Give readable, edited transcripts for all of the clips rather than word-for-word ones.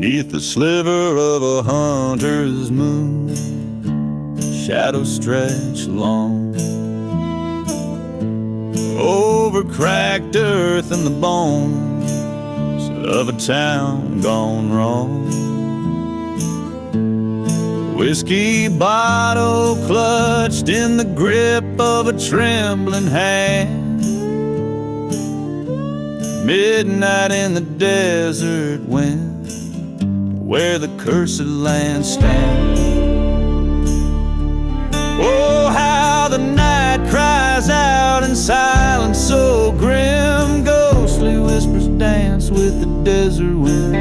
Beneath the sliver of a hunter's moon, shadows stretch long over cracked earth and the bones of a town gone wrong. Whiskey bottle clutched in the grip of a trembling hand. Midnight in the desert wind, where the cursed land stands. Oh, how the night cries out in silence so grim. Ghostly whispers dance with the desert wind.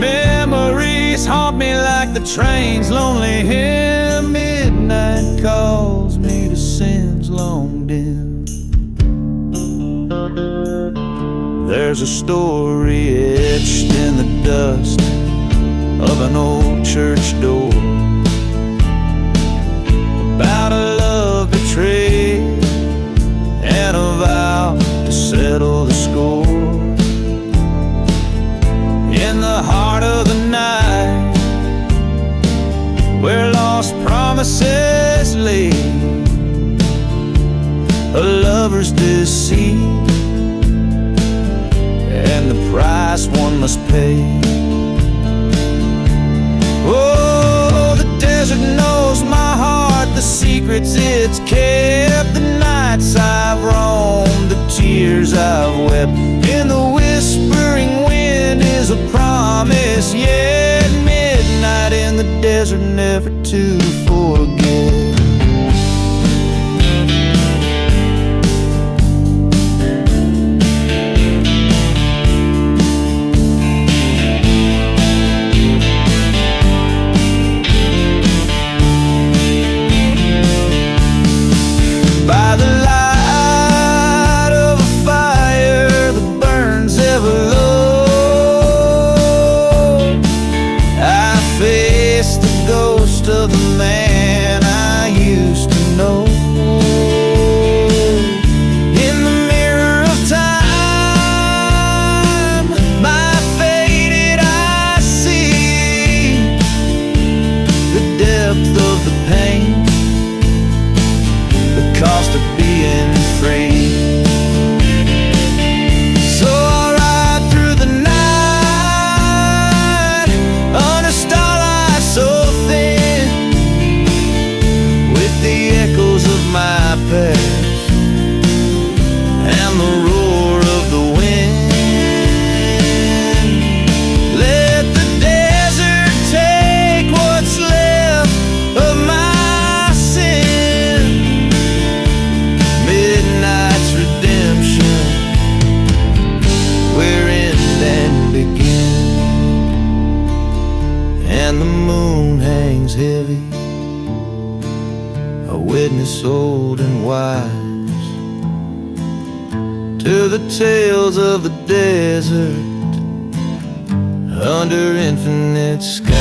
Memories haunt me like the train's lonely hymn. Midnight calls me to sins long dim. There's a story etched in the dust of an old church door about a love betrayed and a vow to settle the score. In the heart of the night, where lost promises lay, a lover's deceit and the price one must pay. Oh, the desert knows my heart, the secrets it's kept, the nights I've roamed, the tears I've wept. In the whispering wind is a promise yet. Midnight in the desert, never to forget. By the light of a fire that burns ever low, I face the ghost of the man I used to know. In the mirror of time, my faded eyes see the depth of the pain, the cost of being free. So I'll ride through the night under starlight so thin, with the echoes of my past and the roar of the wind. Let the desert take what's left of my sin. Midnight's redemption, where end and begin. And the moon hangs heavy, a witness old and wise to the tales of the desert under infinite skies.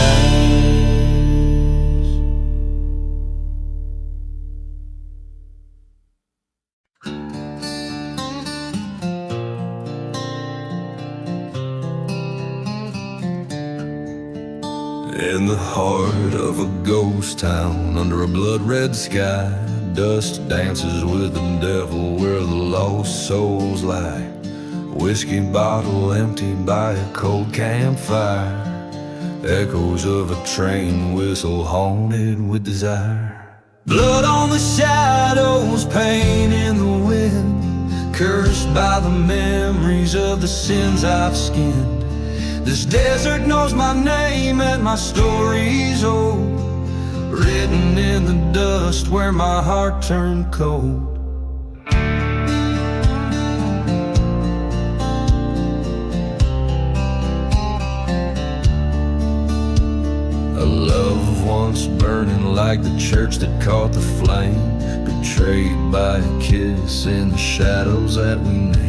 In the heart of a ghost town, under a blood-red sky, dust dances with the devil where the lost souls lie. Whiskey bottle emptied by a cold campfire, echoes of a train whistle haunted with desire. Blood on the shadows, pain in the wind, cursed by the memories of the sins I've skinned. This desert knows my name and my story's old, written in the dust where my heart turned cold. A love once burning like the church that caught the flame, betrayed by a kiss in the shadows that we named.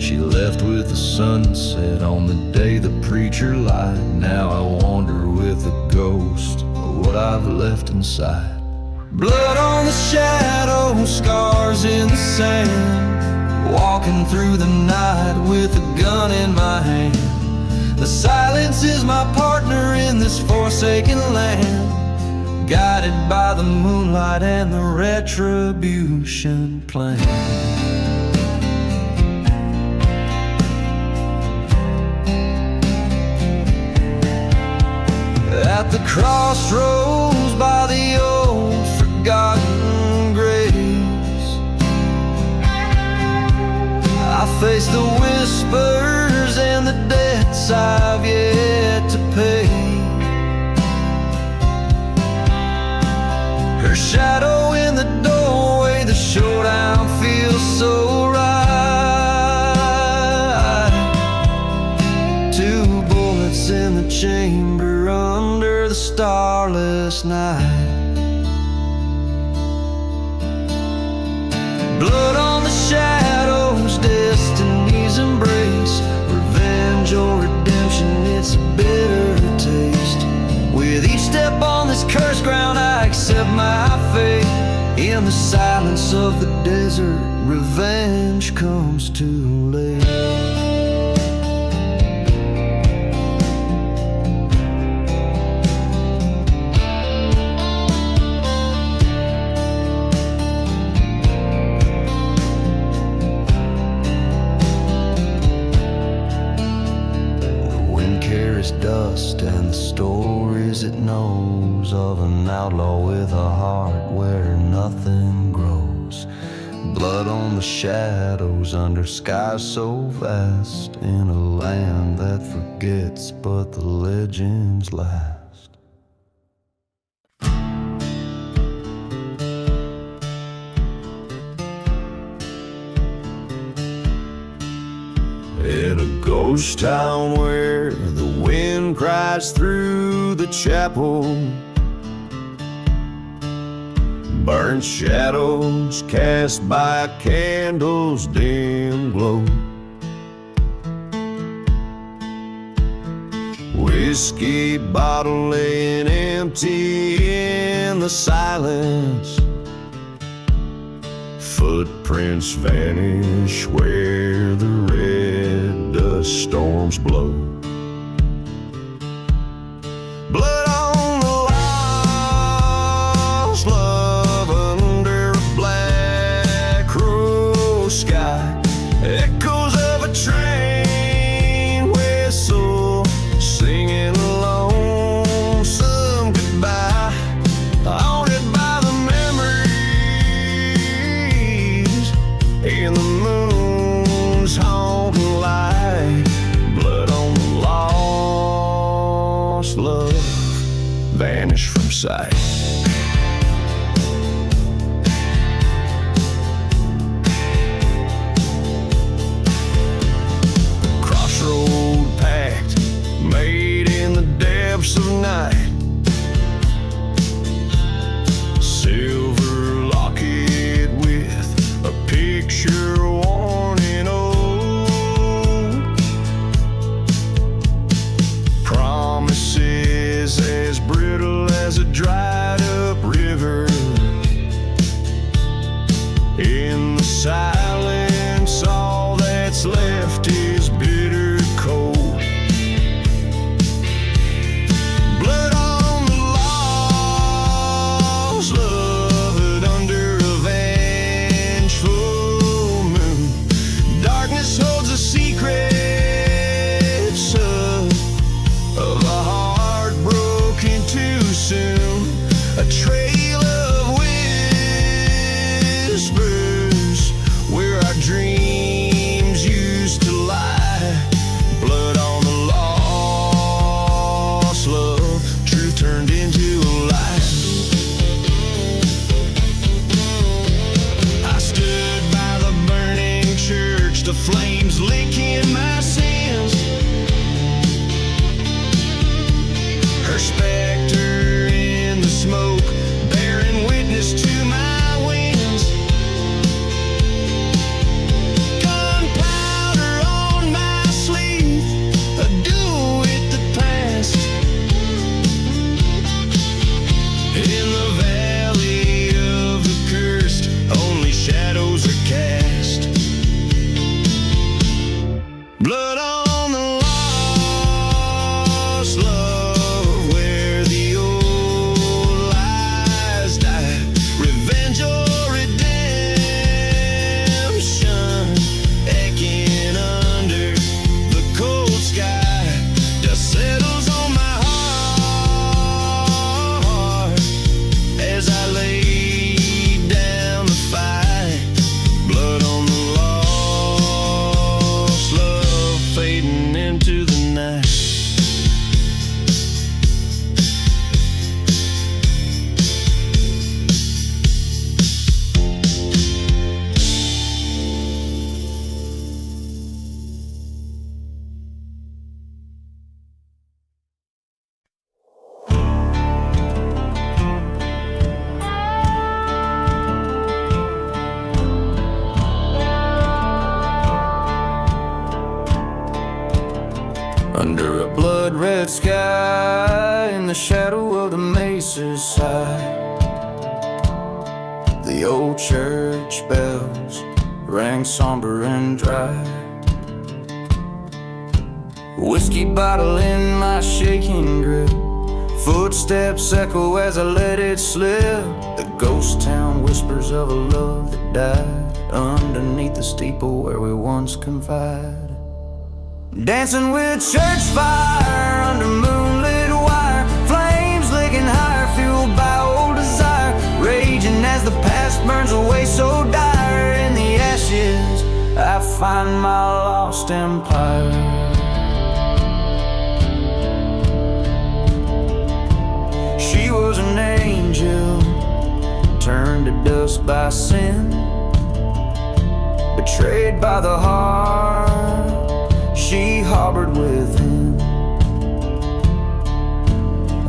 She left with the sunset on the day the preacher lied. Now I wander with a ghost of what I've left inside. Blood on the shadow, scars in the sand, walking through the night with a gun in my hand. The silence is my partner in this forsaken land, guided by the moonlight and the retribution plan. At the crossroads by the old forgotten graves, I face the whispers and the debts I've yet to pay. Her shadow in the doorway, the showdown feels so right. Two bullets in the chamber under the starless night. Blood on the shadows, destiny's embrace. Revenge or redemption, it's a bitter taste. With each step on this cursed ground, I accept my fate. In the silence of the desert, revenge comes too late. Dust and the stories it knows of an outlaw with a heart where nothing grows. Blood on the shadows under skies so vast, in a land that forgets but the legends last. In a ghost town where the wind cries through the chapel, burnt shadows cast by a candle's dim glow. Whiskey bottle laying empty in the silence, footprints vanish where the red dust storms blow. Blood on the lost love under a black crow sky. Echoes of a train whistle singing a lonesome goodbye. Haunted by the memories in the moon's haunting light. Blood on the lost love vanish from sight. Crossroad pact made in the depths of night. Silver locket with a picture worn in old. Promises as brittle as a dried up river. In the silence, all that's left is bitter cold. Blood on the lost love under a vengeful moon. Darkness holds the secrets of a heart broken too soon. A trail of whispers where our dreams used to lie. Blood on the lost love, truth turned into a lie. I stood by the burning church, the flames licking my sins. Her specter in the smoke, bearing witness to my wins. Gunpowder on my sleeve, a duel with the past. In the valley of the cursed, only shadows are cast. Under a blood red sky, in the shadow of the mesa's side, the old church bells rang somber and dry. Whiskey bottle in my shaking grip, footsteps echo as I let it slip. The ghost town whispers of a love that died underneath the steeple where we once confided. Dancing with church fire under moonlit wire, flames licking higher, fueled by old desire, raging as the past burns away so dire. In the ashes I find my lost empire. She was an angel, turned to dust by sin, betrayed by the heart she harbored within.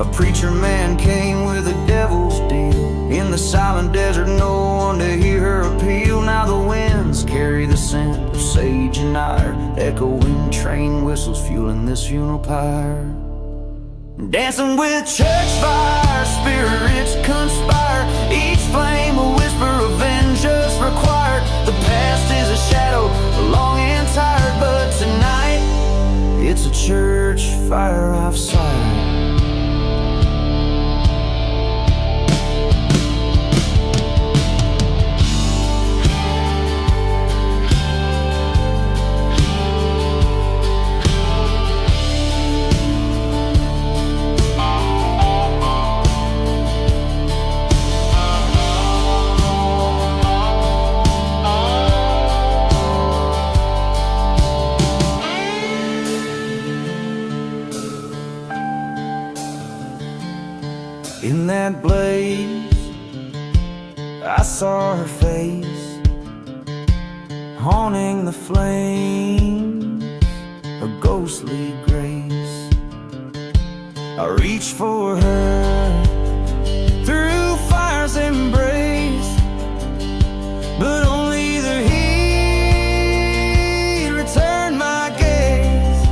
A preacher man came with a devil's deal. In the silent desert, no one to hear her appeal. Now the winds carry the scent of sage and ire, echoing train whistles fueling this funeral pyre. Dancing with church fire, spirits conspire, each flame a whisper of vengeance required. The past is a shadow, long and tired, but tonight it's a church fire I've sired. In that blaze, I saw her face, haunting the flames, a ghostly grace. I reached for her through fire's embrace, but only the heat returned my gaze.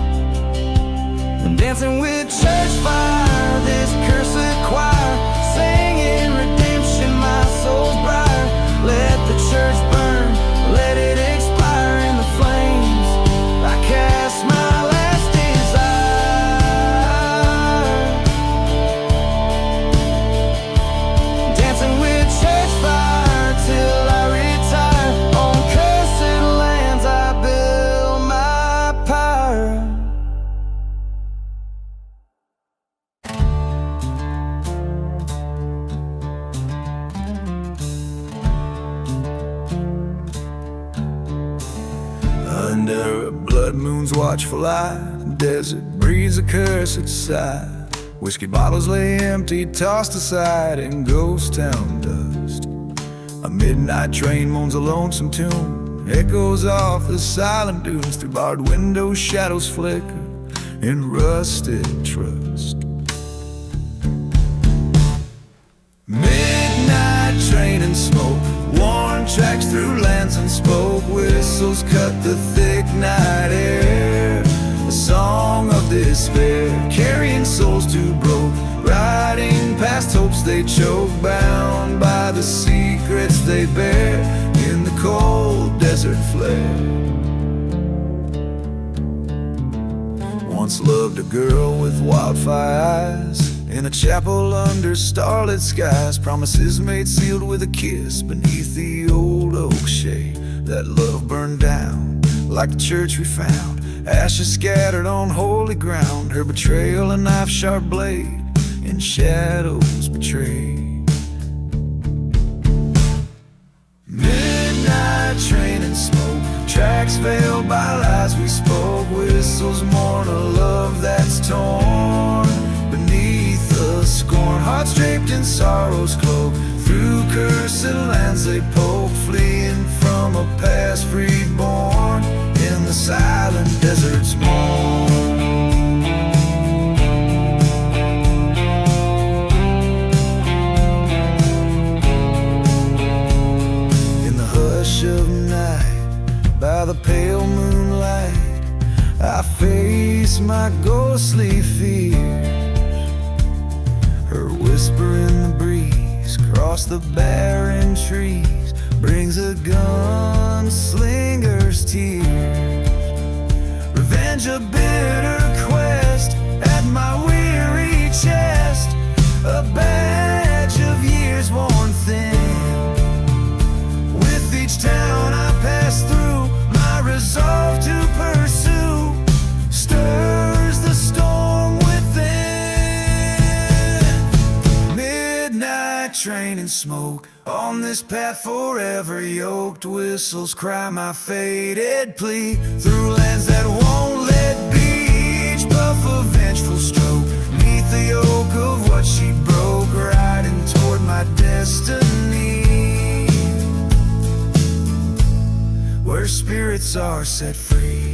And dancing with church fire, this cursed choir, singing redemption, my soul's briar. Let the church burn, let it expire in the flames. I cast my last desire, dancing with church fire till I retire. On cursed lands I build my pyre. Under a blood moon's watchful eye, the desert breathes a cursed sigh. Whiskey bottles lay empty, tossed aside in ghost town dust. A midnight train moans a lonesome tune, echoes off the silent dunes. Through barred windows shadows flicker in rusted trust. Midnight train and smoke, worn tracks through lands unspoke. Whistles cut the thick night air, a song of despair, carrying souls too broke, riding past hopes they choke, bound by the secrets they bear in the cold desert flare. Once loved a girl with wildfire eyes, in a chapel under starlit skies, promises made sealed with a kiss beneath the old oak shade. That love burned down like the church we found, ashes scattered on holy ground. Her betrayal a knife-sharp blade in shadows betrayed. Midnight train and smoke, tracks veiled by lies we spoke. Whistles mourn a love that's torn beneath the scorn. Hearts draped in sorrow's cloak, through cursed lands they poke, fleeing from a past reborn in the silent desert's mourn. In the hush of night, by the pale moonlight, I face my ghostly fears. Her whisper in the breeze, across the barren trees, brings a gunslinger's tears. Revenge a bitter quest at my weary chest, a badge of years worn thin. With each town I pass through, my resolve to pursue stirs the storm within. Midnight train and smoke, on this path forever yoked. Whistles cry my faded plea, through lands that won't let be. Each puff a vengeful stroke, neath the yoke of what she broke, riding toward my destiny, where spirits are set free.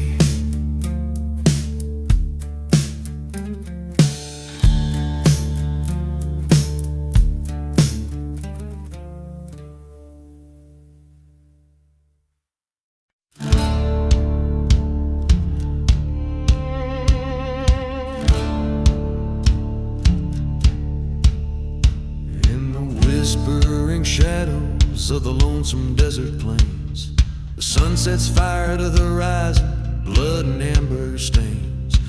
Shadows of the lonesome desert plains, the sun sets fire to the horizon, blood and amber stains.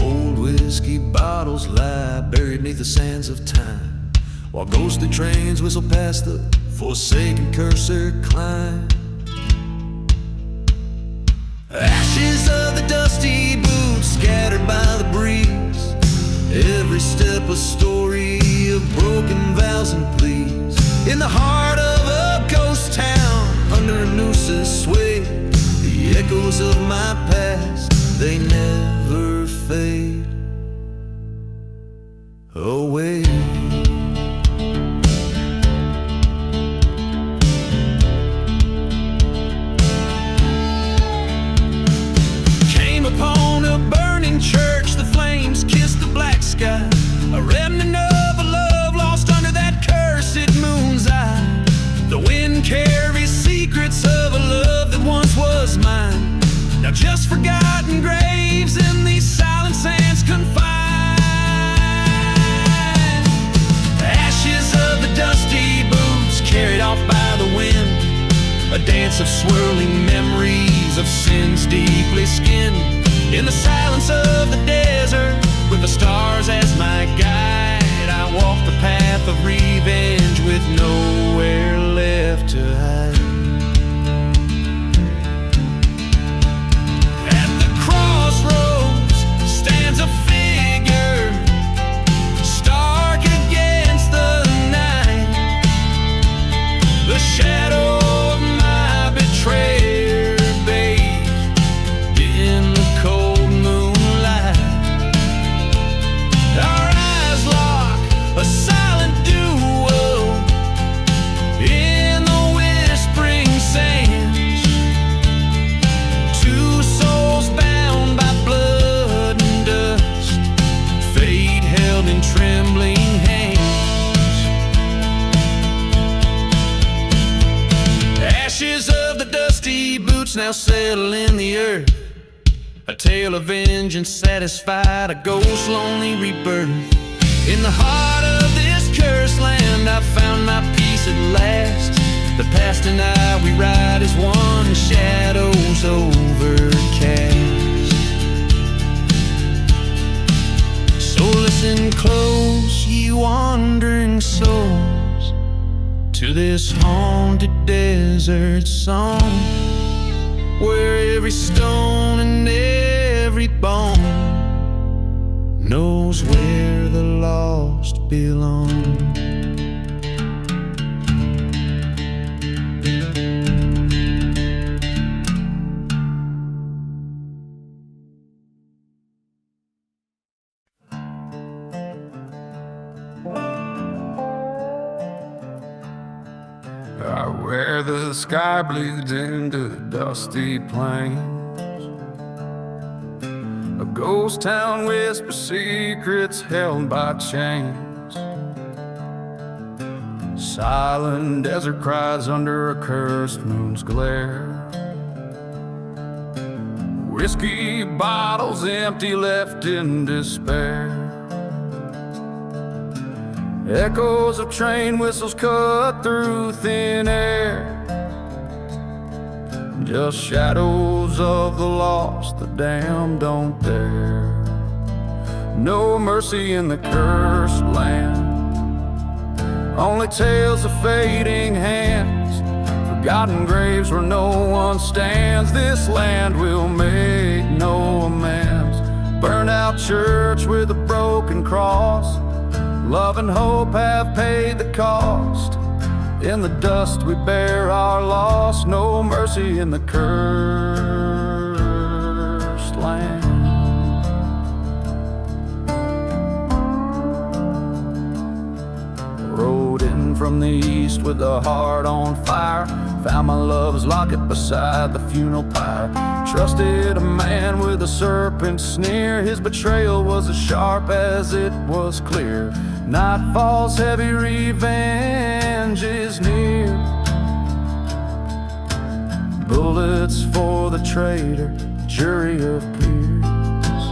Old whiskey bottles lie buried neath the sands of time, while ghostly trains whistle past the forsaken cursor climb. Ashes of the dusty boots scattered by the breeze, every step a story of broken vows and pleas. In the heart of a ghost town, under a noose's sway, the echoes of my past, they never fade away. Came upon a burning church, the flames kissed the black sky, a remnant of a love lost under that cursed moon's eye. The wind carries secrets of a love that once was mine, now just forgotten graves in these silent sands confined. Ashes of the dusty boots carried off by the wind, a dance of swirling memories of sins deeply skinned. In the silence of the desert, with the stars as my guide, I walk the path of revenge with nowhere left to hide. At the crossroads stands a figure, stark against the night, the shadow of my betrayer bathed in the cold moonlight. Our eyes lock, a silent duel in the whispering sands. Two souls bound by blood and dust, fate held in trembling hands. Ashes of the dusty boots now settle in the earth, a tale of vengeance satisfied, a ghost lonely rebirth. In the heart of this cursed land, I found my peace at last. The past and I, we ride as one, shadows overcast. So listen close, ye wandering souls, to this haunted desert song, where every stone and every bone knows where the lost belong. Where the sky bleeds into dusty plains, a ghost town whispers secrets held by chains. Silent desert cries under a cursed moon's glare. Whiskey bottles empty, left in despair. Echoes of train whistles cut through thin air. Just shadows of the lost, the damned don't dare. No mercy in the cursed land, only tales of fading hands, forgotten graves where no one stands. This land will make no amends. Burn out church with a broken cross, love and hope have paid the cost. In the dust we bear our loss, no mercy in the cursed land. Rode in from the east with a heart on fire, found my love's locket beside the funeral pyre. Trusted a man with a serpent sneer, his betrayal was as sharp as it was clear. Night falls heavy, revenge is near. Bullets for the traitor, jury of peers.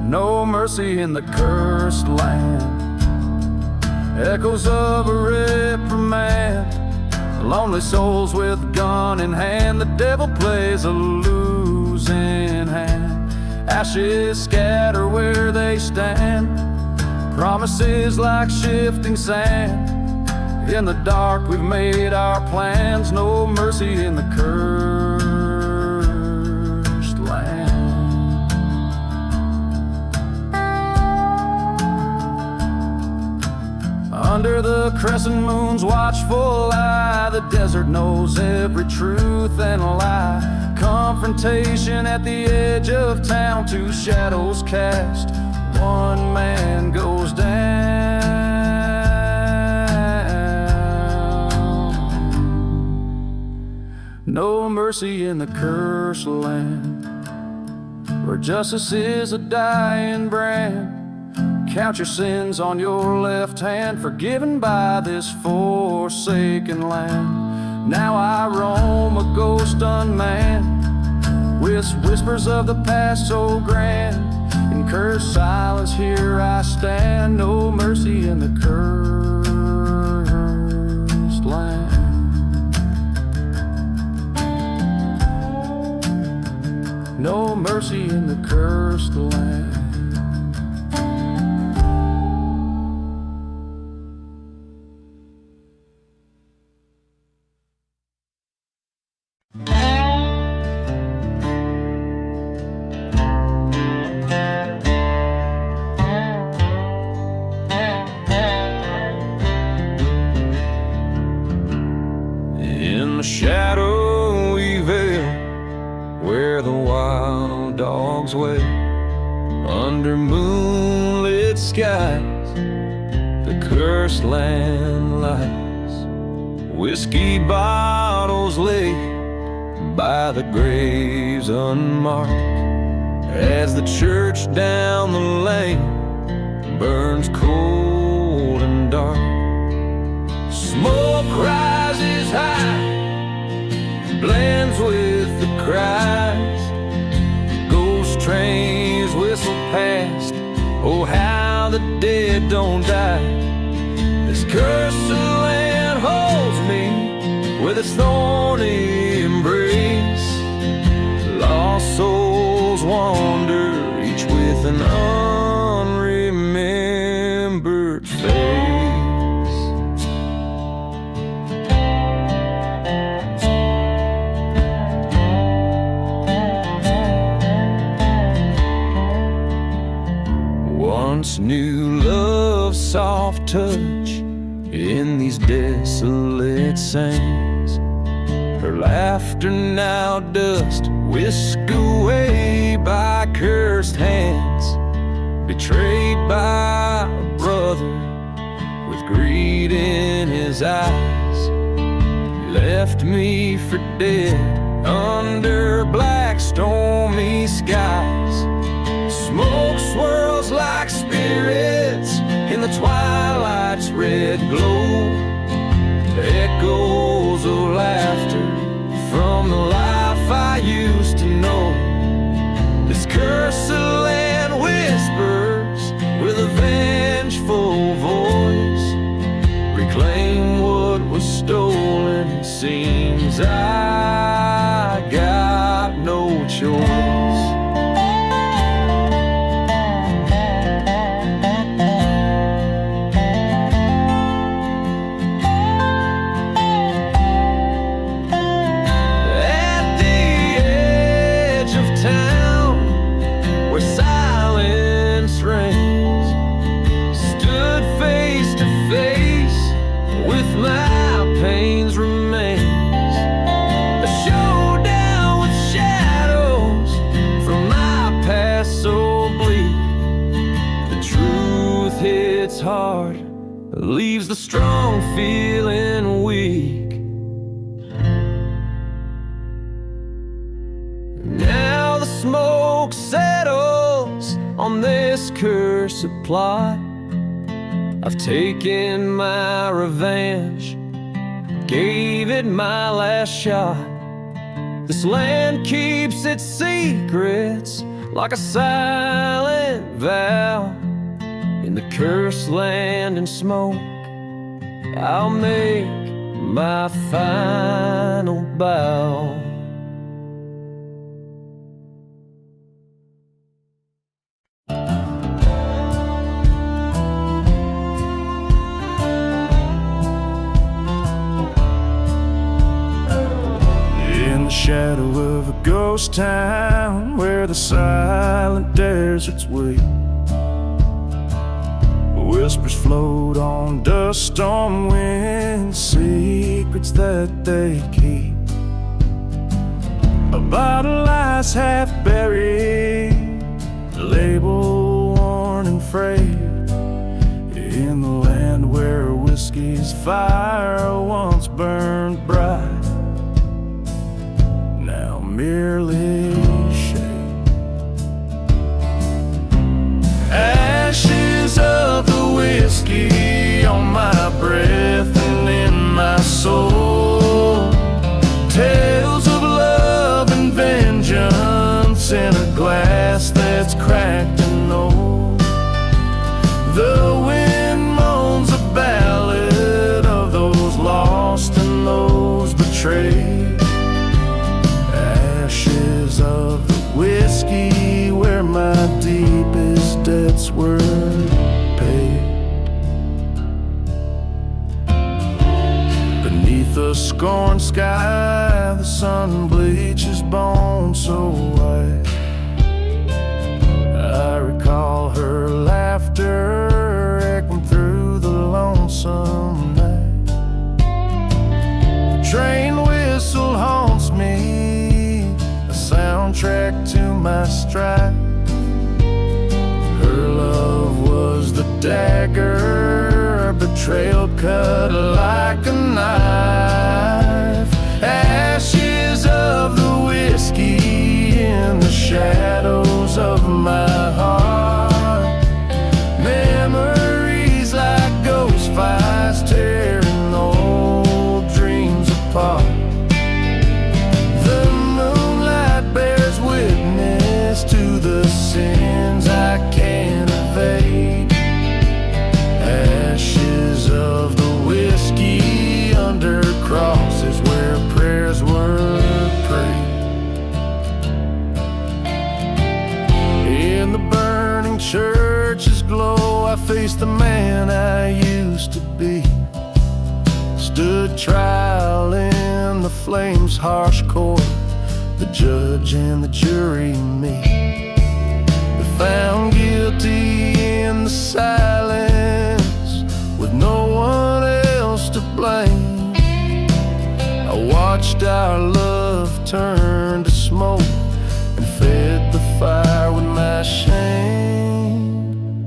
No mercy in the cursed land, echoes of a reprimand. Lonely souls with gun in hand, the devil plays a losing hand. Ashes scatter where they stand, promises like shifting sand. In the dark we've made our plans, no mercy in the cursed land. Under the crescent moon's watchful eye, the desert knows every truth and lie. Confrontation at the edge of town, two shadows cast, one man goes down. No mercy in the cursed land, where justice is a dying brand. Count your sins on your left hand, forgiven by this forsaken land. Now I roam a ghost unmanned, with whispers of the past so grand. In cursed silence here I stand, no mercy in the cursed land. No mercy in the cursed land. In the shadowy vale, where the wild dogs wail, under moonlit skies, the cursed land lies. Whiskey bottles lay by the graves unmarked, as the church down the lane burns cold and dark. Smoke rises high, blends with the cries. Ghost trains whistle past, oh how the dead don't die. This cursed land holds me with its thorny embrace. Lost souls wander, each with an unremembered face. Once knew love's soft touch in these desolate sands. Her laughter now dust, whisked away by cursed hands. Betrayed by a brother with greed in his eyes, he left me for dead under black stormy skies. Smoke swirls like spirits in the twilight's red glow. Echoes of laughter from the life I used to know. This cursed land whispers with a vengeful voice. Reclaim what was stolen. It seems I got no choice. At the edge of town, where silence reigns, stood face to face with my pain's remains. A showdown with shadows from my past so bleak. The truth hits hard, leaves the strong feeling weak. Now the smoke settles on this cursed plot. I've taken my revenge, gave it my last shot. This land keeps its secrets like a silent vow. In the cursed land and smoke, I'll make my final bow. In the shadow of a ghost town where the silent deserts wait, whispers float on dust storm wind, secrets that they keep. A bottle lies half buried, label worn and frayed. In the land where whiskey's fire once burned bright, now merely shade. Ashes of the whiskey on my breath and in my soul. Tales of love and vengeance in a glass that's cracked and old. The wind moans a ballad of those lost and those betrayed. Ashes of the whiskey where my deepest debts were paid. Beneath the scorned sky, the sun bleaches bone so white. I recall her laughter echoing through the lonesome night. The train whistle haunts me, a soundtrack to my stride. Her love was the dagger, betrayal cut like a knife. Ashes of the whiskey in the shadows of my heart. Memories like ghost fires tearing old dreams apart. The moonlight bears witness to the sins I can't evade. Ashes of the whiskey under crosses where prayers were prayed. In the burning church's glow, I faced the man I used to be. Stood trial in the flames' harsh court, the judge and the jury me. They found guilty in the silence with no one else to blame. I watched our love turn to smoke and fed the fire with my shame.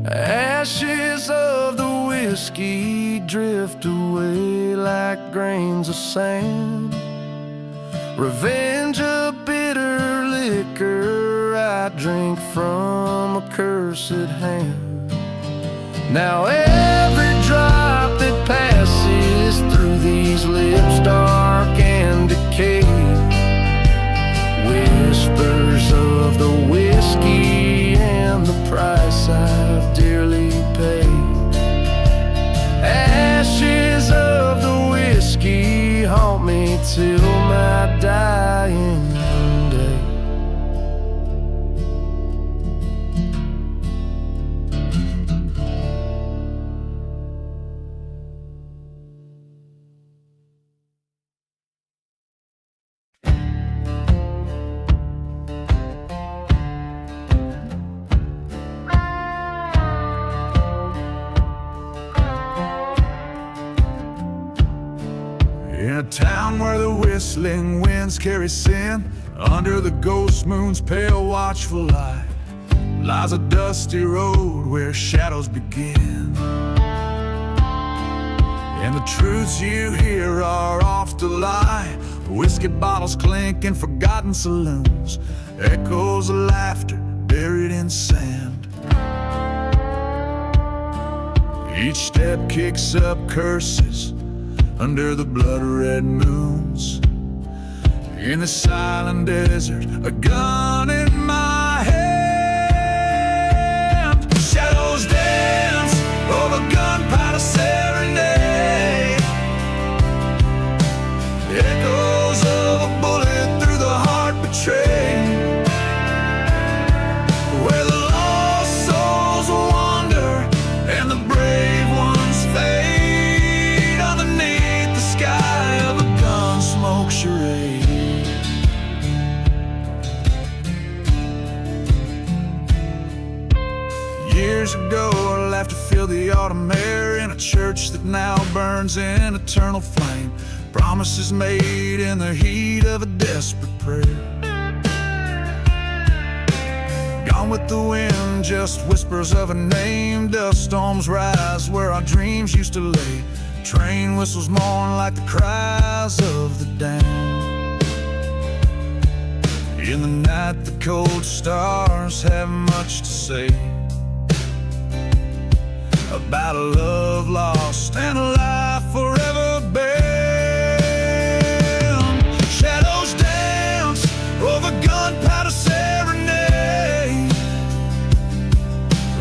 Ashes of the whiskey drift away like grains of sand. Revenge a bitter liquor I drink from a cursed hand. Now every drop that passes through these lips dark and decayed, whispers of the whiskey price I've dearly paid. Ashes of the whiskey haunt me till my dying day. In a town where the whistling winds carry sin, under the ghost moon's pale watchful light, lies a dusty road where shadows begin. And the truths you hear are oft a lie. Whiskey bottles clink in forgotten saloons, echoes of laughter buried in sand. Each step kicks up curses under the blood-red moons. In the silent desert, a gun in my hand. Shadows dance over gunpowder serenade, echoes of a bullet through the heart betrayed, where the lost souls wander and the brave ones fade underneath the sky of a gunsmoke charade. Years ago, I laughed to feel the autumn air in a church that now burns in eternal flame. Promises made in the heat of a desperate prayer. Gone with the wind, just whispers of a name. Dust storms rise where our dreams used to lay. Train whistles mourn like the cries of the damned. In the night, the cold stars have much to say about a love lost and a life forever banned. Shadows dance over gunpowder serenade,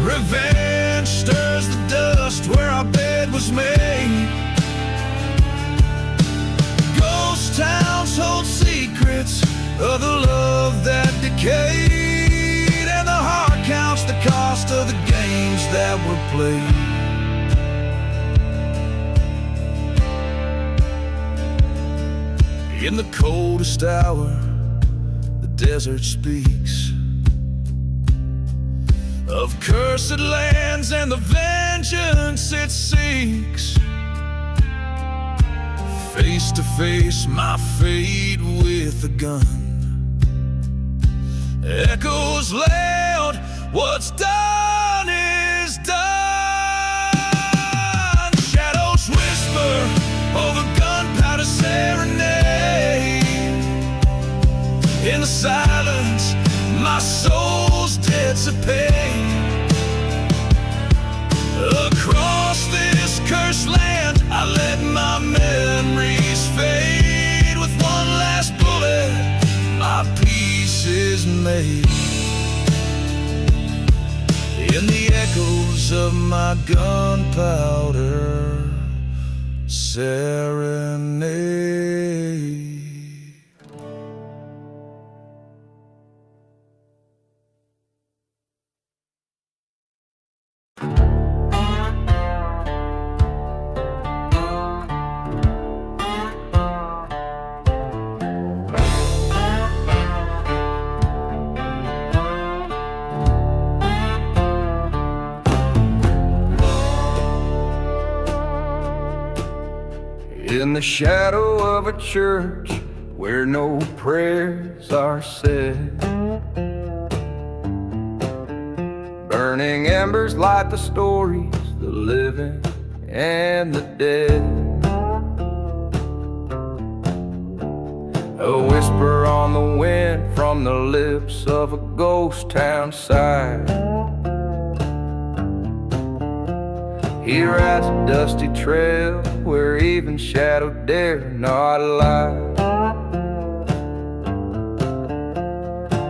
revenge stirs the dust where our bed was made. Ghost towns hold secrets of the love that decayed, and the heart counts the cost of the games that were played. In the coldest hour, the desert speaks of cursed lands and the vengeance it seeks. Face to face, my fate with a gun echoes loud, what's done is done. Shadows whisper over gunpowder serenade. In the silence, my soul's dead to pain. Across this cursed land, I let my memories fade. With one last bullet, my peace is made. In the echoes of my gunpowder serenade. In the shadow of a church where no prayers are said, burning embers light the stories, the living and the dead. A whisper on the wind from the lips of a ghost town sigh. He rides a dusty trail where even shadow dare not lie.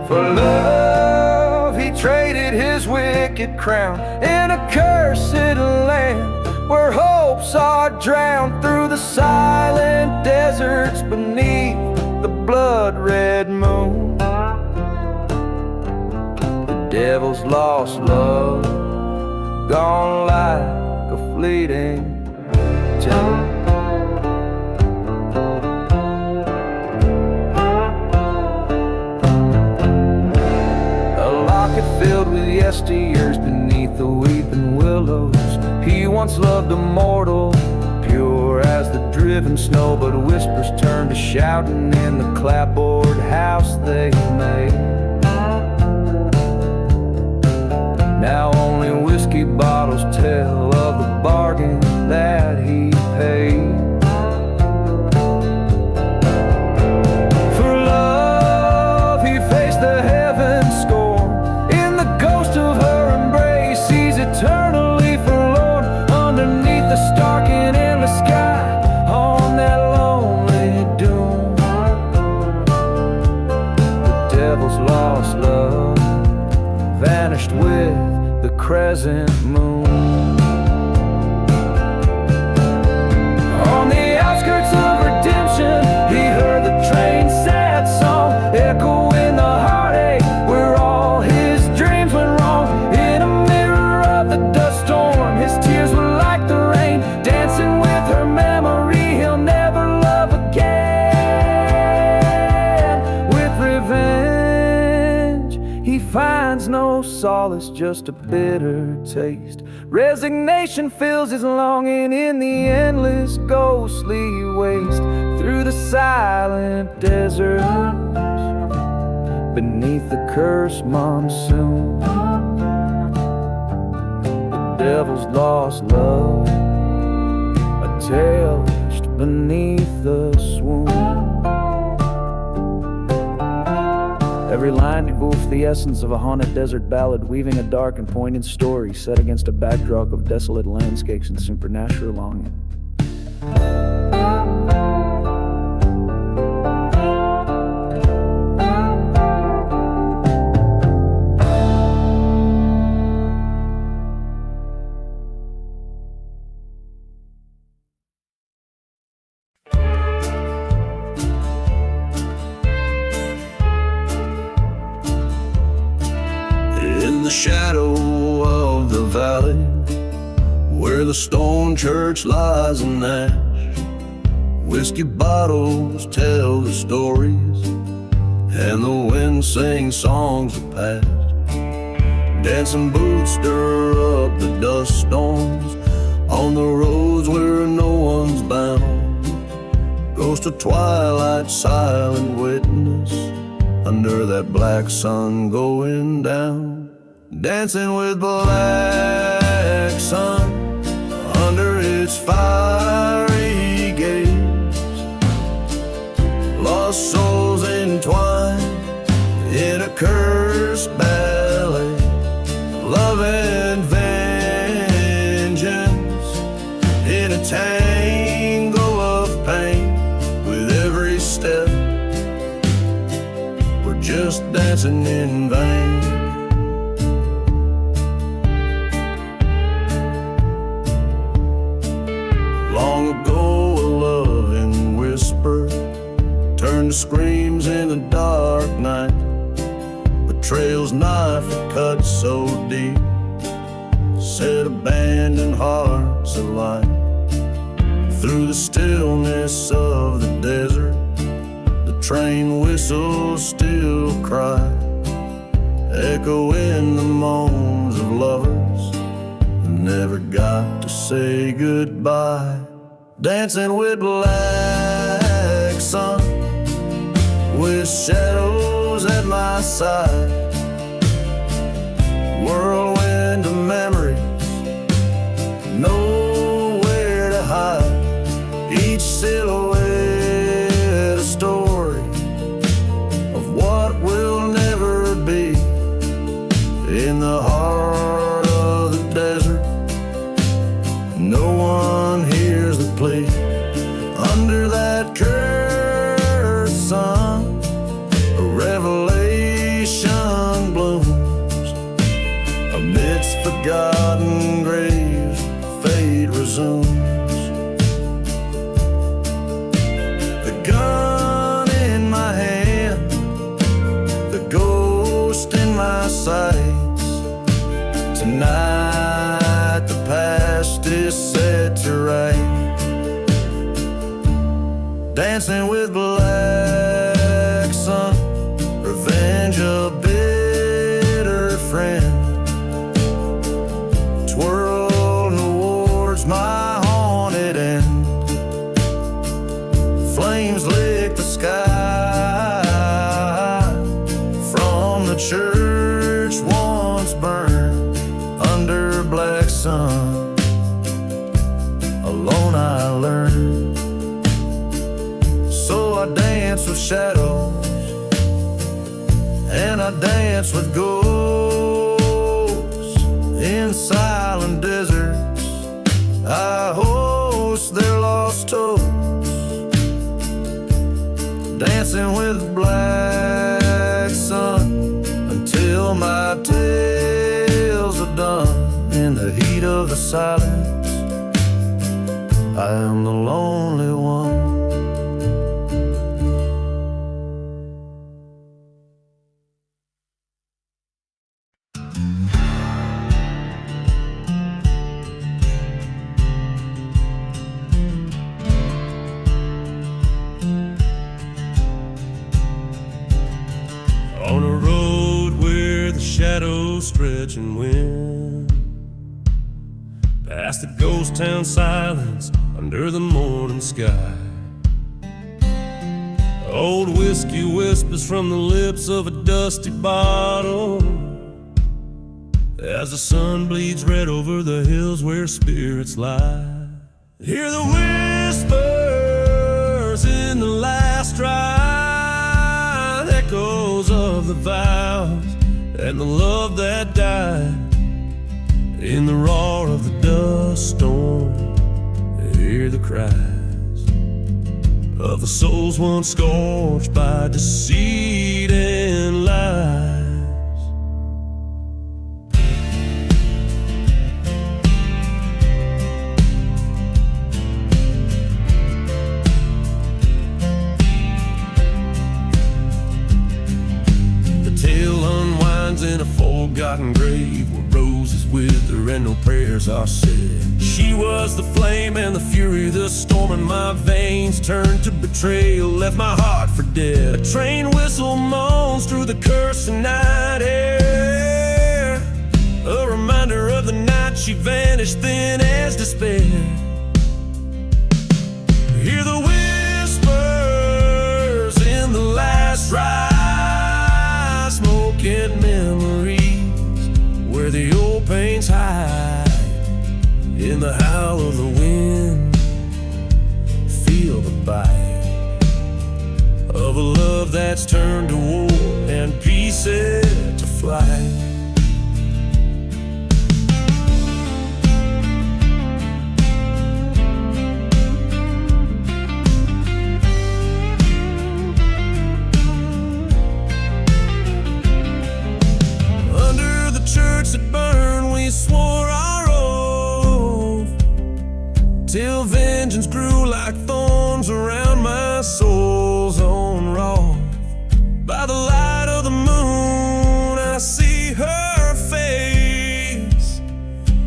For love he traded laid his wicked crown in a cursed land where hopes are drowned through the silent deserts beneath the blood-red moon. The devil's lost love, gone like a fleeting tune. Filled with yesteryears beneath the weeping willows. He once loved a mortal, pure as the driven snow, but whispers turned to shouting in the clapboard house they made. Now only whiskey bottles tell of the bargain that he paid. For love he faced the heavens scorn. Eternally forlorn underneath the stark and endless sky on that lonely dune. The devil's lost love vanished with the crescent moon. On the outskirts of redemption, he heard the train's sad song echo in the heartache where all his dreams went wrong. In a the dust storm, his tears were like the rain, dancing with her memory. He'll never love again. With revenge, he finds no solace, just a bitter taste. Resignation fills his longing in the endless ghostly waste. Through the silent deserts, beneath the cursed monsoon, devil's lost love, a tale hushed beneath the swoon. Every line evokes the essence of a haunted desert ballad, weaving a dark and poignant story set against a backdrop of desolate landscapes and supernatural longing. Shadow of the valley where the stone church lies in ash, whiskey bottles tell the stories and the wind sings songs of past. Dancing boots stir up the dust storms on the roads where no one's bound. Ghost of twilight, silent witness under that black sun going down. Dancing with black sun under its fiery gaze. Lost souls entwined in a cursed ballet. Love and vengeance in a tango of pain. With every step we're just dancing in vain. Long ago a loving whisper turned to screams in the dark night. Betrayal's knife that cut so deep set abandoned hearts alight. Through the stillness of the desert, the train whistles still cry, echoing the moans of lovers who never got to say goodbye. Dancing with black sun, with shadows at my side. Whirlwind of memories, nowhere to hide. Each silhouette a story of what will never be. In the heart of the desert, no one hears the plea. Under that cursed sun, a revelation blooms. forgotten graves, fate resumes. The gun in my hand, the ghost in my sights. Tonight the past is set to right. Dancing with black sun, revenge a bitter friend. Twirling towards my haunted end. Flames lick the sky from the church once burned under black sun. Alone I learned. So I dance with shadows, and I dance with ghosts. In silent deserts I host their lost toasts. Dancing with black sun until my tales are done. In the heat of the silence I am the lonely one. Shadows stretching wind past the ghost town silence under the morning sky. Old whiskey whispers from the lips of a dusty bottle as the sun bleeds red over the hills where spirits lie. Hear the whispers in the last ride, echoes of the vows and the love that died in the roar of the dust storm. Hear the cries of the souls once scorched by deceit and lies. In a forgotten grave where roses wither and no prayers are said. She was the flame and the fury, the storm in my veins turned to betrayal, left my heart for dead. A train whistle moans through the cursing night air, a reminder of the night she vanished thin as despair. Hear the whispers in the last ride, smoking memories where the old pains hide. In the howl of the wind, feel the bite of a love that's turned to war and peace set to flight. That burned, we swore our oath, till vengeance grew like thorns around my soul's own wrath. By the light of the moon, I see her face.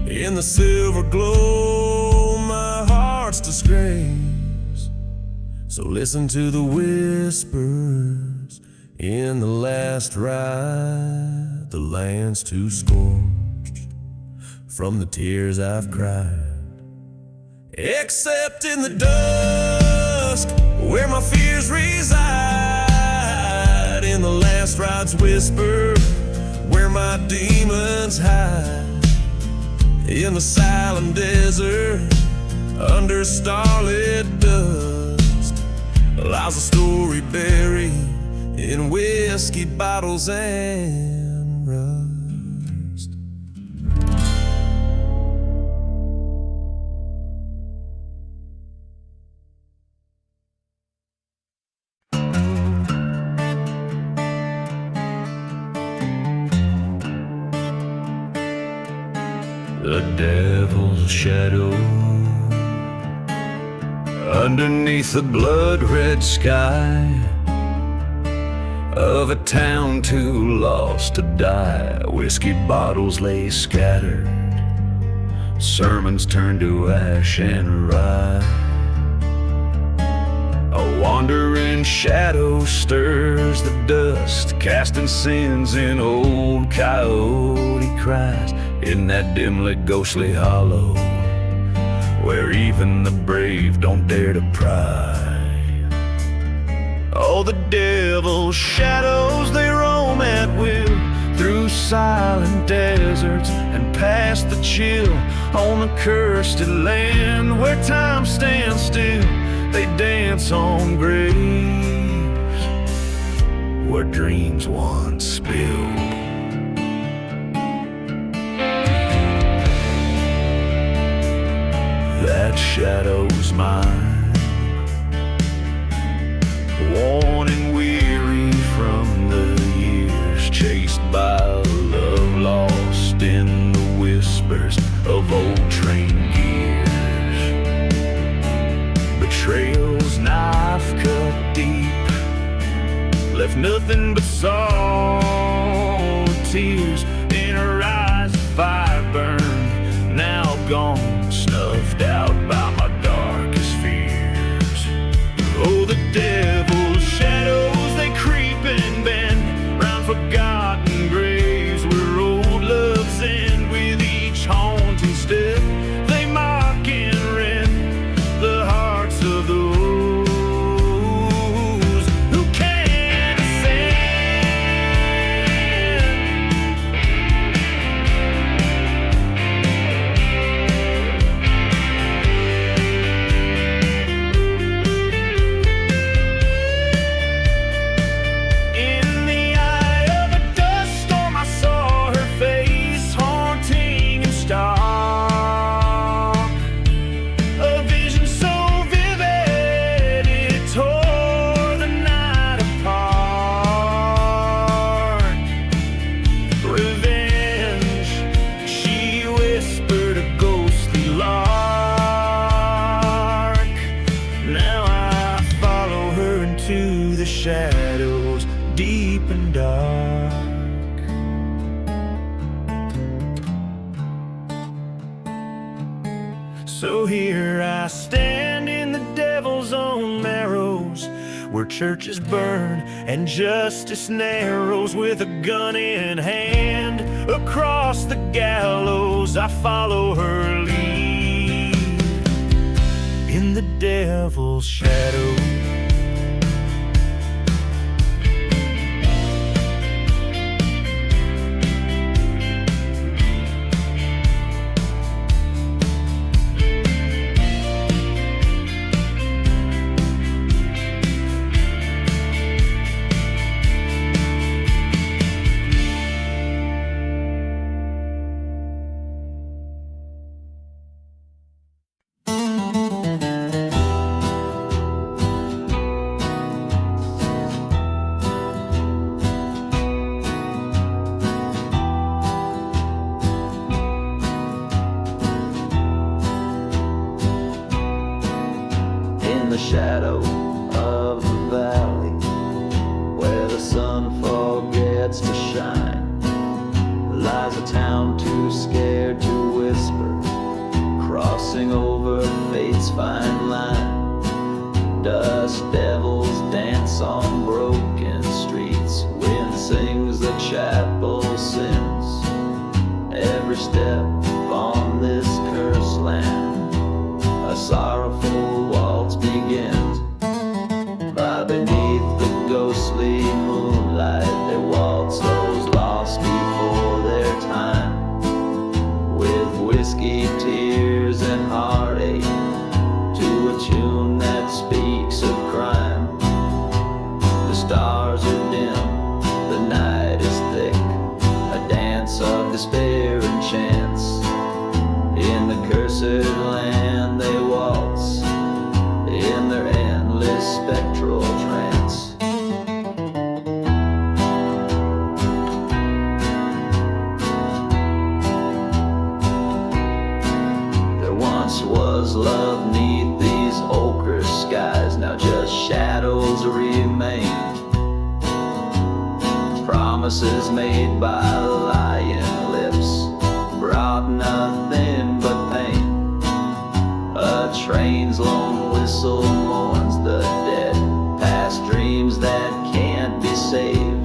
In the silver glow, my heart's disgrace. So listen to the whispers in the last ride. The land's too scorched from the tears I've cried, except in the dusk where my fears reside. In the last ride's whisper where my demons hide. In the silent desert under starlit dust lies a story buried in whiskey bottles and rust. the devil's shadow. Underneath the blood-red sky of a town too lost to die, whiskey bottles lay scattered, sermons turned to ash and rye. A wandering shadow stirs the dust, casting sins in old coyote cries, in that dimly ghostly hollow where even the brave don't dare to pry. Oh, the devil's shadows, they roam at will through silent deserts and past the chill on the cursed land where time stands still. They dance on graves where dreams once spilled. That shadow's mine, worn and weary from the years, chased by love lost in the whispers of old train gears. Betrayal's knife cut deep, left nothing but solid tears. In her eyes, fire burned, now gone, snuffed out by my darkest fears. Oh, the devil's shadows, they creep and bend round forgotten graves where old loves end. With each haunting step, they mock and rend the hearts of those who can't ascend. In the eye of a dust storm, I saw her face, haunting and stark. A vision so vivid, it tore the night apart. Revenge, she whispered a ghostly lark. Now I follow her into the shadows, deep and dark. So here I stand in the devil's own narrows, where churches burn and justice narrows. With a gun in hand, across the gallows I follow her lead. In the devil's shadow, in the shadow of the valley, where the sun forgets to shine, lies a town too scared to whisper, crossing over fate's fine line. Dust devils dance on broken streets, wind sings the chapel sins. Every step on this cursed land, a sorrowful waltz begins. By beneath the ghostly moonlight, they waltz those lost before their time, with whiskey, tears, and heartache, to a tune that speaks of crime. The stars are dim, the night is thick, a dance of despair and chance. In the cursed land they waltz, in their endless spectral trance. love neath these ochre skies. Now just shadows remain, promises made by lying lips brought nothing but pain. A train's lone whistle mourns the dead, past dreams that can't be saved.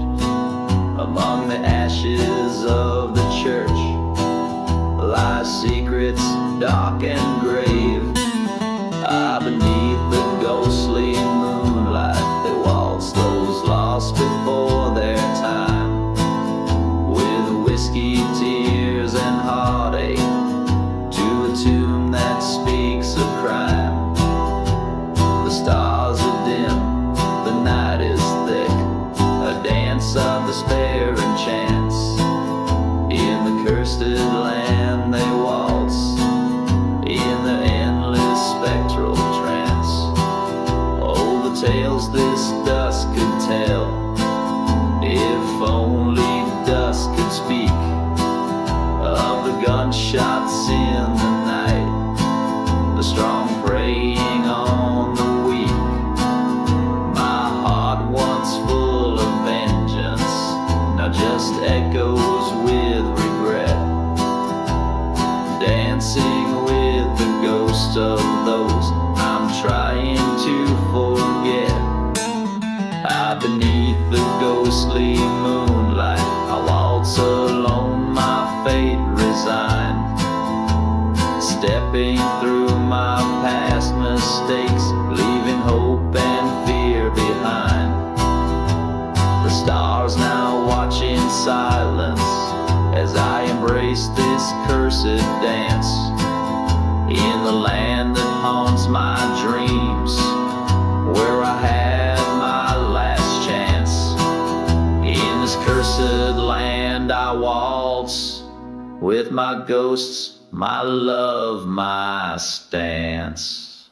Among the ashes of the church lie secrets dark and grave. Beneath the ghostly moonlight they waltz those lost before their time, with whiskey, tears, and heartache, to a tune that speaks of crime. The stars are dim, the night is thick, a dance of despair and chance. In the cursed land they waltz, in the endless spectral trance. Oh, the tales this dusk could tell, if only dusk could speak, of the gunshots in the night, the strong preying on the weak. My heart once full of vengeance now just echoes with regret, dancing with the ghosts of those I'm trying to forget. Beneath the ghostly moonlight I waltz alone, my fate resigned, stepping through my past mistakes, leaving hope and fear behind. The stars now watch in silence as I embrace this cursed dance, in the land that haunts my dreams, where I had my last chance. In this cursed land I waltz, with my ghosts, my love, my stance.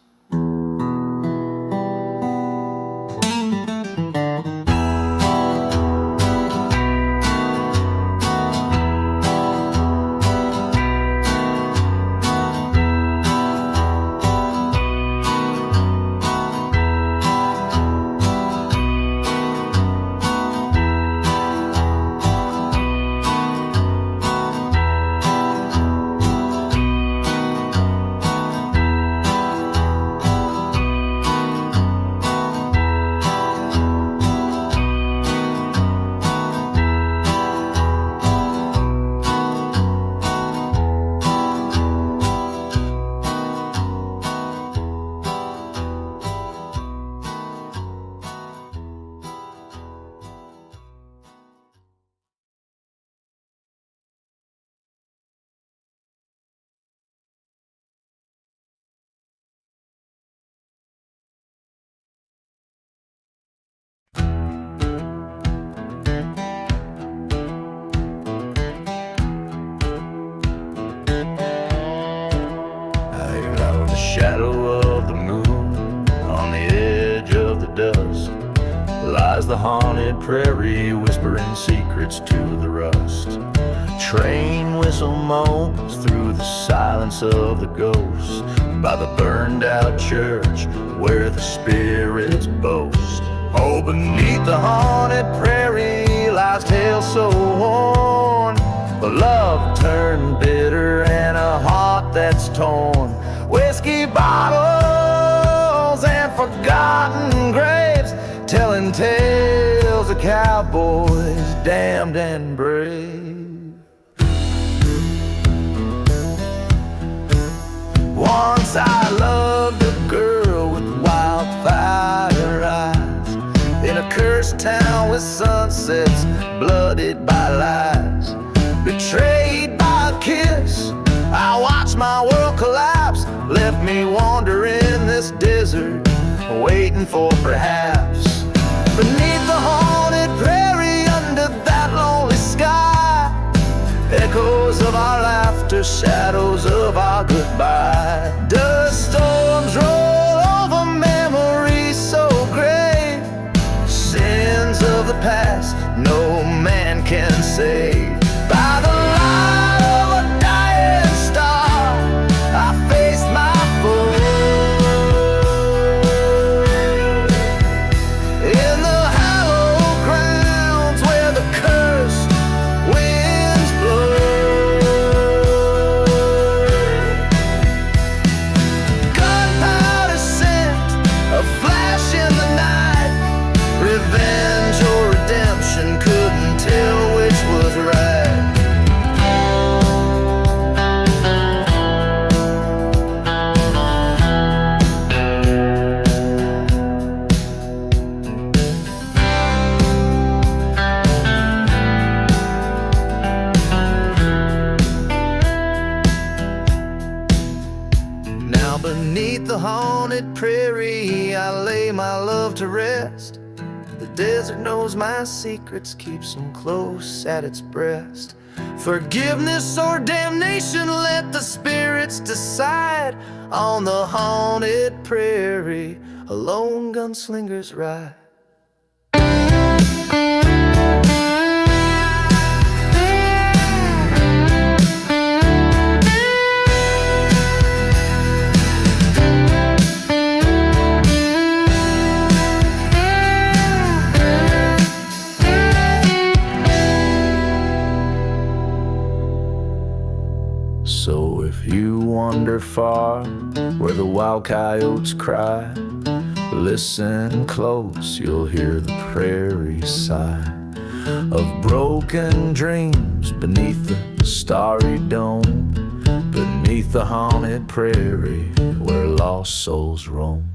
Shadow of the moon on the edge of the dusk lies the haunted prairie, whispering secrets to the rust. Train whistle moans through the silence of the ghost by the burned out church where the spirits boast. Oh, beneath the haunted prairie lies tales so worn, a love turned bitter and a heart that's torn. Whiskey bottles and forgotten graves, telling tales of cowboys damned and brave. Once I loved a girl with wildfire eyes, in a cursed town with sunsets blooded by lies. Betrayed by a kiss, I watched my world collapse, left me wandering this desert, waiting for perhaps. Beneath the haunted prairie, under that lonely sky, echoes of our laughter, shadows of our goodbye. Dust storms roll over memories so gray, sins of the past no man can save. By the light of a dying star, I faced my full desert knows my secrets, keeps them close at its breast. Forgiveness or damnation, let the spirits decide. On the haunted prairie, a lone gunslinger's ride. So if you wander far where the wild coyotes cry, listen close, you'll hear the prairie sigh of broken dreams beneath the starry dome, beneath the haunted prairie where lost souls roam.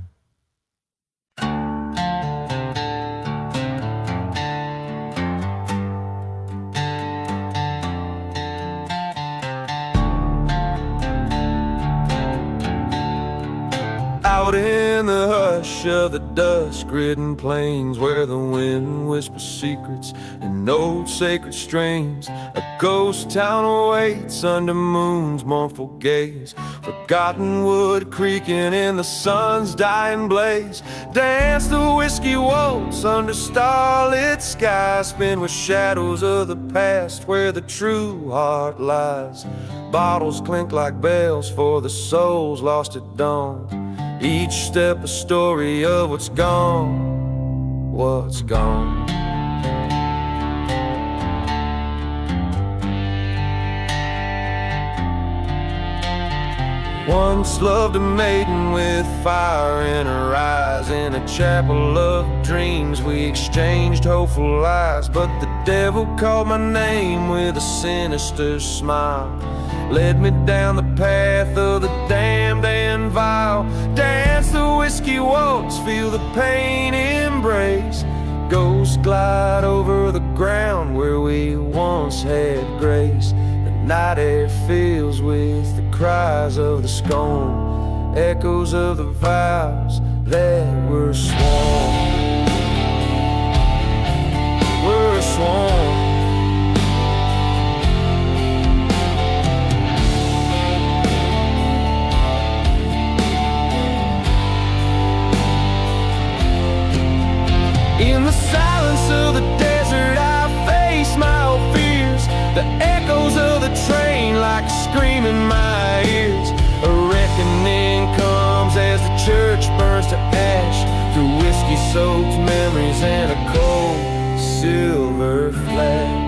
Out in the hush of the dusk-ridden plains, where the wind whispers secrets in old sacred strains, a ghost town awaits under moon's mournful gaze. Forgotten wood creaking in the sun's dying blaze. Dance the whiskey waltz under starlit skies, spin with shadows of the past where the true heart lies. Bottles clink like bells for the souls lost at dawn. Each step a story of what's gone, what's gone. Once loved a maiden with fire in her eyes. In a chapel of dreams we exchanged hopeful lies. But the devil called my name with a sinister smile, led me down the path of the damned and vile. Dance the whiskey waltz, feel the pain embrace. Ghosts glide over the ground where we once had grace. The night air fills with the cries of the scorn, echoes of the vows that were sworn. Were sworn. In the silence of the desert I face my old fears. The echoes of the train like a scream in my ears. A reckoning comes as the church burns to ash, through whiskey-soaked memories and a cold silver flash.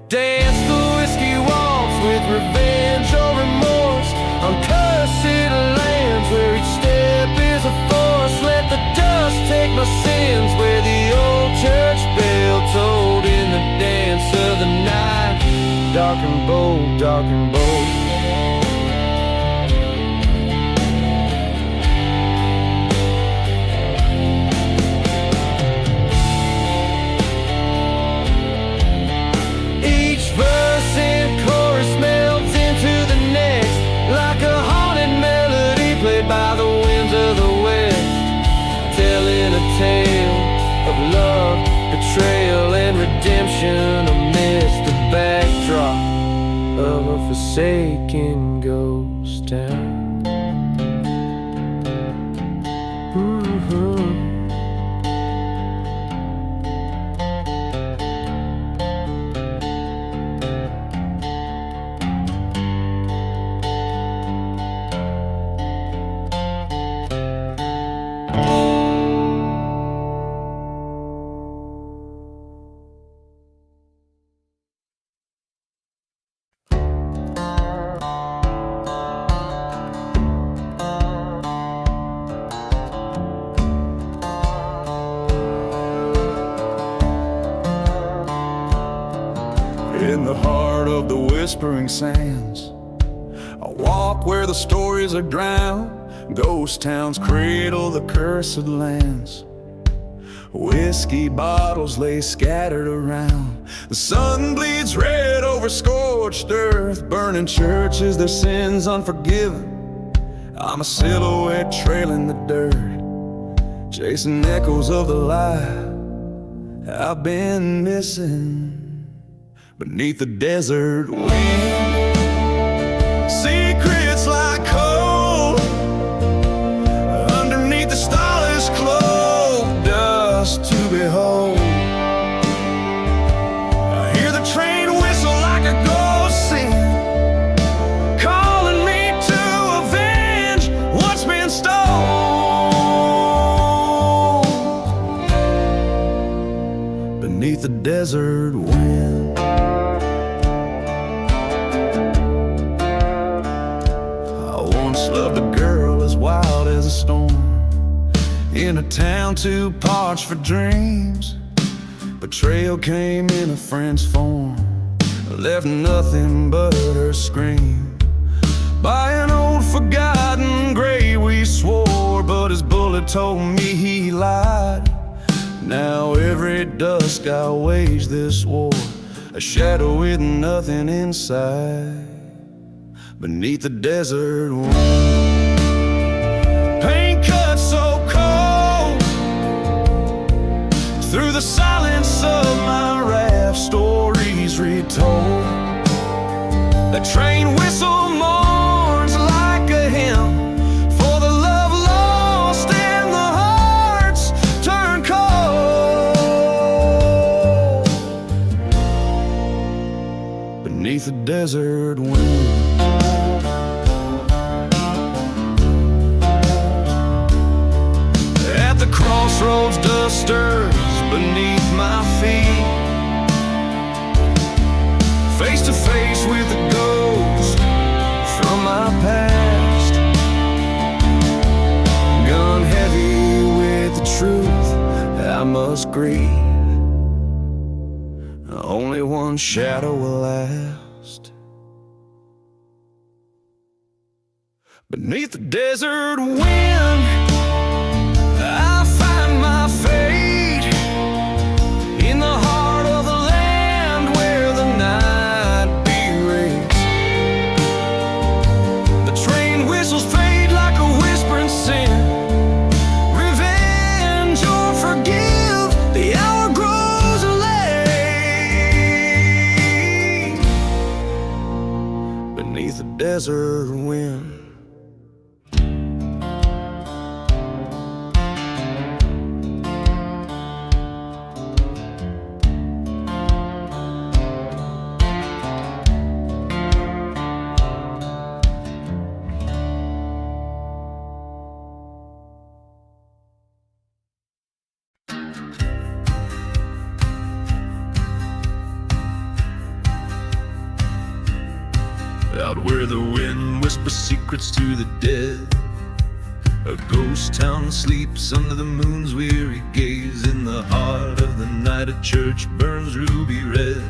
Dance the whiskey waltz with revenge or remorse, on cursed lands where each step is a force. Let the dust take my sins where the old church bell tolled in the dance of the night. Dark and bold, dark and bold. Verse and chorus melts into the next, like a haunted melody played by the winds of the west, telling a tale of love, betrayal, and redemption amidst the backdrop of a forsaken ghost town. In the heart of the whispering sands, I walk where the stories are drowned. Ghost towns cradle the cursed lands, Whiskey bottles lay scattered around. The sun bleeds red over scorched earth, burning churches, their sins unforgiven. I'm a silhouette trailing the dirt, chasing echoes of the life I've been missing beneath the desert wind. Secrets like coal underneath the starless cloak, dust to behold. I hear the train whistle like a ghost sing, calling me to avenge what's been stolen beneath the desert wind. Loved a girl as wild as a storm, in a town too parched for dreams. Betrayal came in a friend's form, left nothing but her scream. By an old forgotten grave we swore, but his bullet told me he lied. Now every dusk I wage this war, a shadow with nothing inside beneath the desert wind. Pain cut so cold through the silence of my raft, stories retold. The train whistle mourns like a hymn for the love lost and the hearts turned cold beneath the desert wind. Crossroads, dust stirs beneath my feet, face to face with a ghost from my past, gun heavy with the truth I must grieve. Only one shadow will last beneath the desert wind. Desert wind. Out where the wind whispers secrets to the dead, a ghost town sleeps under the moon's weary gaze. In the heart of the night a church burns ruby red,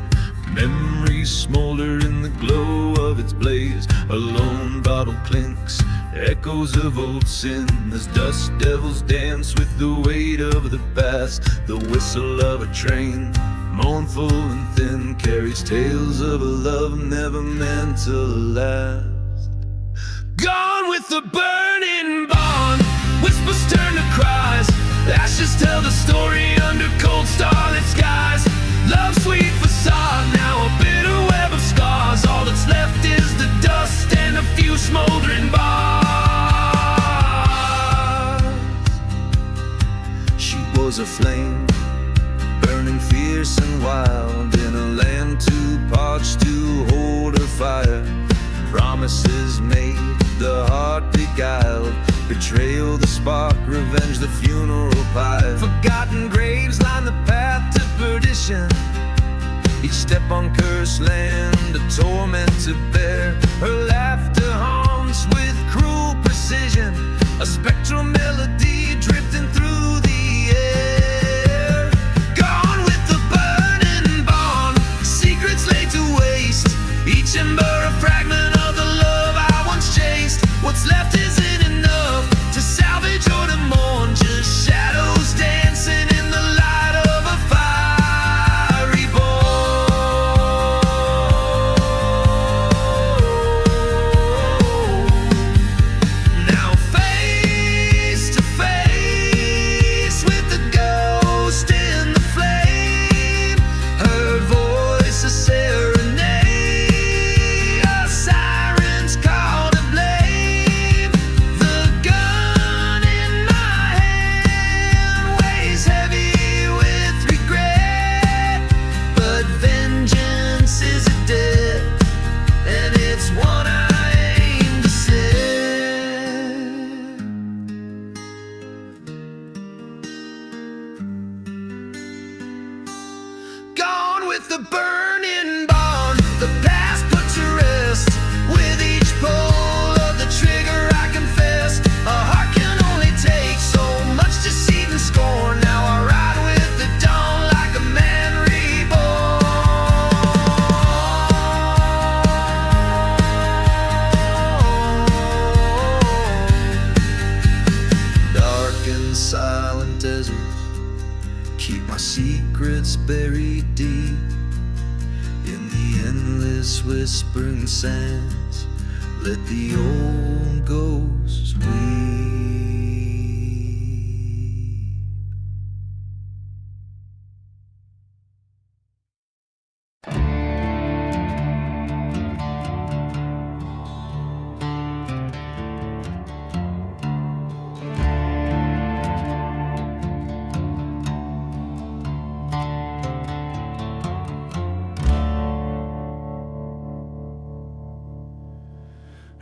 memories smolder in the glow of its blaze. A lone bottle clinks, echoes of old sin, as dust devils dance with the weight of the past. The whistle of a train, mournful and thin, carries tales of a love never meant to last. Gone with the burning barn, whispers turn to cries, ashes tell the story under cold starlit skies. Love's sweet facade, now a bitter web of scars. All that's left is the dust and a few smoldering bars. She was a flame, burning fierce and wild, in a land too parched to hold her fire. Promises made, the heart beguiled, betrayal the spark, revenge the funeral pyre. Forgotten graves line the path to perdition, each step on cursed land a torment to bear. Her laughter haunts with cruel precision, a spectral melody drifting through the air. Gone with the burning barn, secrets laid to waste, each ember a fragment of the love I once chased. What's left isn't enough to salvage or to mourn, just shadows dancing in the light. endless whispering sands, let the old ghosts weep.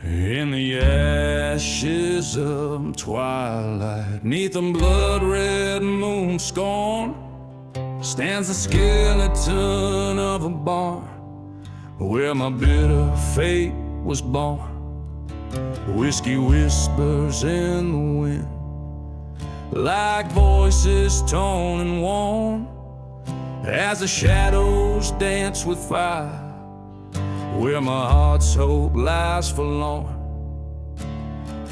In the ashes of twilight, neath a blood-red moon scorn, stands the skeleton of a barn where my bitter fate was born. Whiskey whispers in the wind, like voices torn and worn, as the shadows dance with fire, where my heart's hope lies forlorn.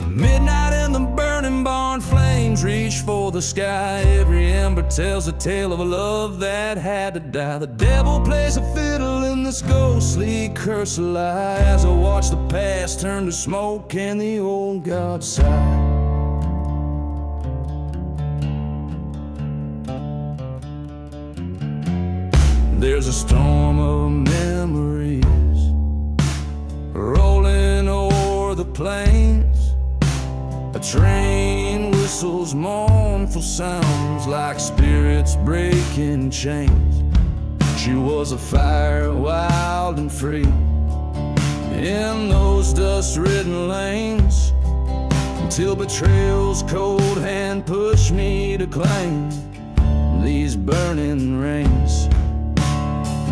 Midnight in the burning barn, flames reach for the sky. Every ember tells a tale of a love that had to die. The devil plays a fiddle in this ghostly curse of lie, as I watch the past turn to smoke and the old gods sigh. There's a storm of memories rolling o'er the plains. A train whistles mournful sounds like spirits breaking chains. She was a fire wild and free in those dust-ridden lanes, until betrayal's cold hand pushed me to claim these burning reins.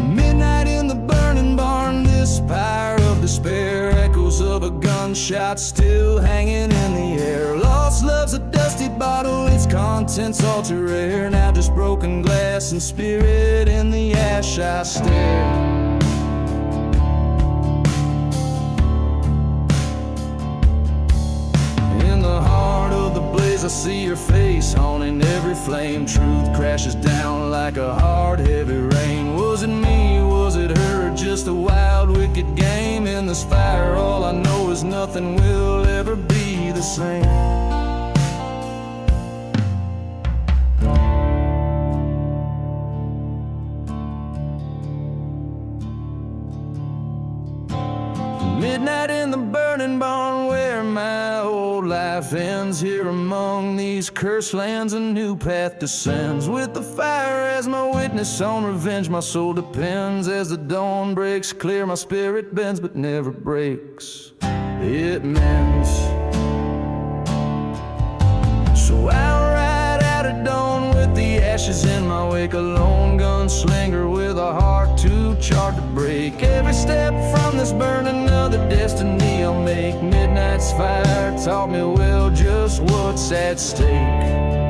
Midnight in the burning barn, this pyre of despair, echoes of a gunshot still hanging in the air. Lost love's a dusty bottle, its contents all too rare. Now just broken glass and spirit in the ash I stare. I see your face haunting every flame. Truth crashes down like a hard, heavy rain. Was it me, was it her, or just a wild, wicked game? In this fire, all I know is nothing will ever be the same. Midnight in the burning barn, where my old life ends. Here among these cursed lands, a new path descends. With the fire as my witness, on revenge my soul depends. As the dawn breaks clear, my spirit bends but never breaks, it mends. So I'll ride out at dawn with the ashes in my wake, a lone gunslinger with a heart too charred to break. Every step from this burning, another destiny I'll make. Midnight's fire taught me well just what's at stake.